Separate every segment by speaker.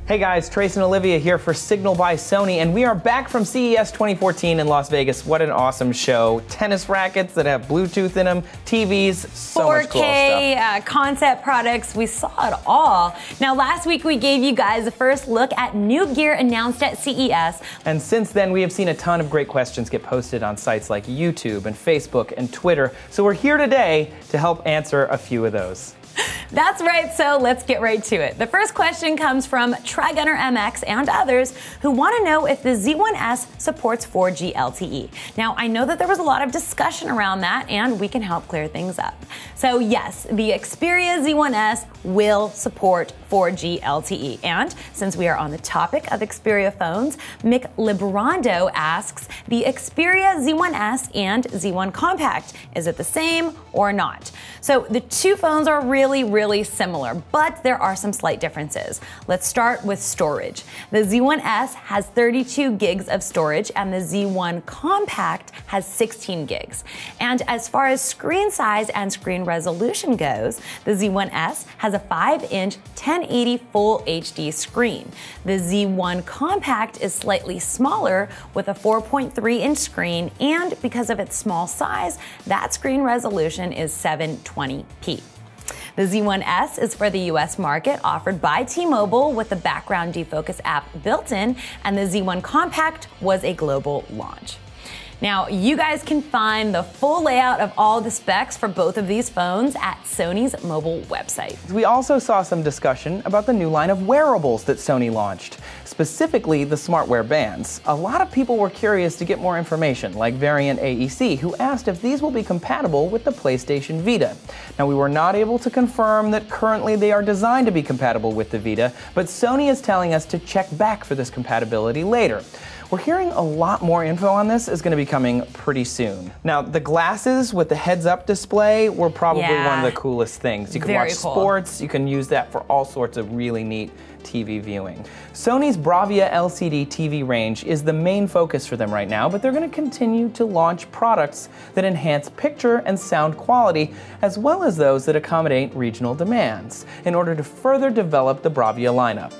Speaker 1: Hey guys, Trace and Olivia here for Signal by Sony, and we are back from CES 2014 in Las Vegas. What an awesome show. Tennis rackets that have Bluetooth in them, TVs, so much cool stuff.
Speaker 2: 4K concept products, we saw it all. Now last week we gave you guys a first look at new gear announced at CES.
Speaker 1: And since then we have seen a ton of great questions get posted on sites like YouTube and Facebook and Twitter. So we're here today to help answer a few of those.
Speaker 2: That's right, so let's get right to it. The first question comes from TriGunner MX and others who want to know if the Z1s supports 4G LTE. Now, I know that there was a lot of discussion around that, and we can help clear things up. So yes, the Xperia Z1s will support 4G LTE. And since we are on the topic of Xperia phones, Mick Librando asks, the Xperia Z1s and Z1 Compact, is it the same or not? So the two phones are really similar, but there are some slight differences. Let's start with storage. The Z1s has 32 gigs of storage and the Z1 Compact has 16 gigs. And as far as screen size and screen resolution goes, the Z1s has a 5-inch 1080 Full HD screen. The Z1 Compact is slightly smaller with a 4.3-inch screen, and because of its small size, that screen resolution is 720p. The Z1s is for the US market, offered by T-Mobile with the background defocus app built in, and the Z1 Compact was a global launch. Now, you guys can find the full layout of all the specs for both of these phones at Sony's mobile website.
Speaker 1: We also saw some discussion about the new line of wearables that Sony launched, specifically the smartwear bands. A lot of people were curious to get more information, like Variant AEC, who asked if these will be compatible with the PlayStation Vita. Now, we were not able to confirm that currently they are designed to be compatible with the Vita, but Sony is telling us to check back for this compatibility later. We're hearing a lot more info on this is going to be coming pretty soon. Now, the glasses with the heads-up display were probably one of the coolest things. You can watch sports, you can use that for all sorts of really neat TV viewing. Sony's Bravia LCD TV range is the main focus for them right now, but they're going to continue to launch products that enhance picture and sound quality, as well as those that accommodate regional demands, in order to further develop the Bravia lineup.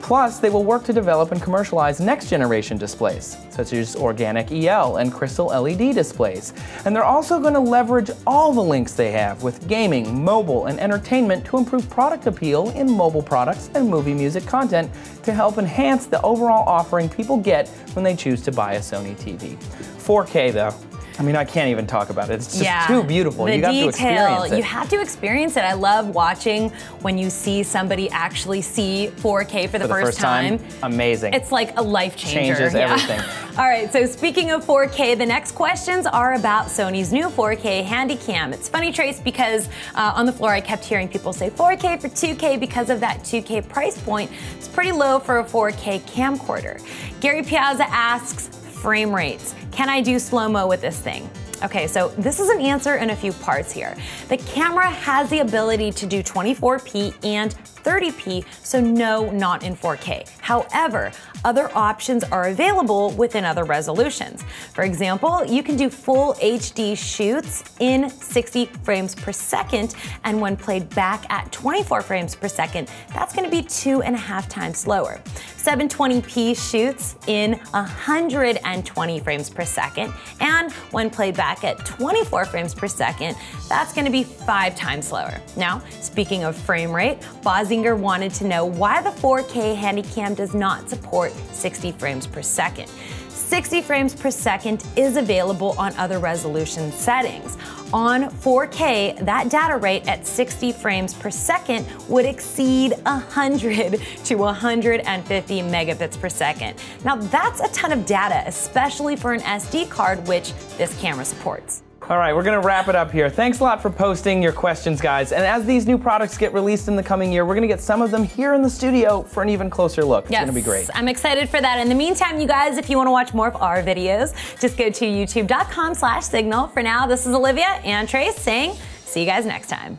Speaker 1: Plus, they will work to develop and commercialize next-generation displays, such as organic EL and crystal LED displays. And they're also going to leverage all the links they have with gaming, mobile, and entertainment to improve product appeal in mobile products and movie music content to help enhance the overall offering people get when they choose to buy a Sony TV. 4K, though. I mean, I can't even talk about it. It's just too beautiful. You have to experience it.
Speaker 2: You have to experience it. I love watching when you see somebody actually see 4K for the first time.
Speaker 1: Amazing.
Speaker 2: It's like a life changer.
Speaker 1: Changes everything.
Speaker 2: All right, so speaking of 4K, the next questions are about Sony's new 4K Handycam. It's funny, Trace, because on the floor I kept hearing people say 4K for 2K because of that 2K price point. It's pretty low for a 4K camcorder. Gary Piazza asks, frame rates. Can I do slow-mo with this thing? Okay, so this is an answer in a few parts here. The camera has the ability to do 24p and 30p, so no, not in 4K. However, other options are available within other resolutions. For example, you can do full HD shoots in 60 frames per second, and when played back at 24 frames per second, that's gonna be 2.5 times slower. 720p shoots in 120 frames per second, and when played back at 24 frames per second, that's gonna be 5 times slower. Now, speaking of frame rate, Bozinger wanted to know why the 4K Handycam does not support 60 frames per second. 60 frames per second is available on other resolution settings. On 4K, that data rate at 60 frames per second would exceed 100 to 150 megabits per second. Now that's a ton of data, especially for an SD card, which this camera supports.
Speaker 1: All right, we're going to wrap it up here. Thanks a lot for posting your questions, guys. And as these new products get released in the coming year, we're going to get some of them here in the studio for an even closer look. It's going to be great.
Speaker 2: I'm excited for that. In the meantime, you guys, if you want to watch more of our videos, just go to youtube.com/signal. For now, this is Olivia and Trace saying, see you guys next time.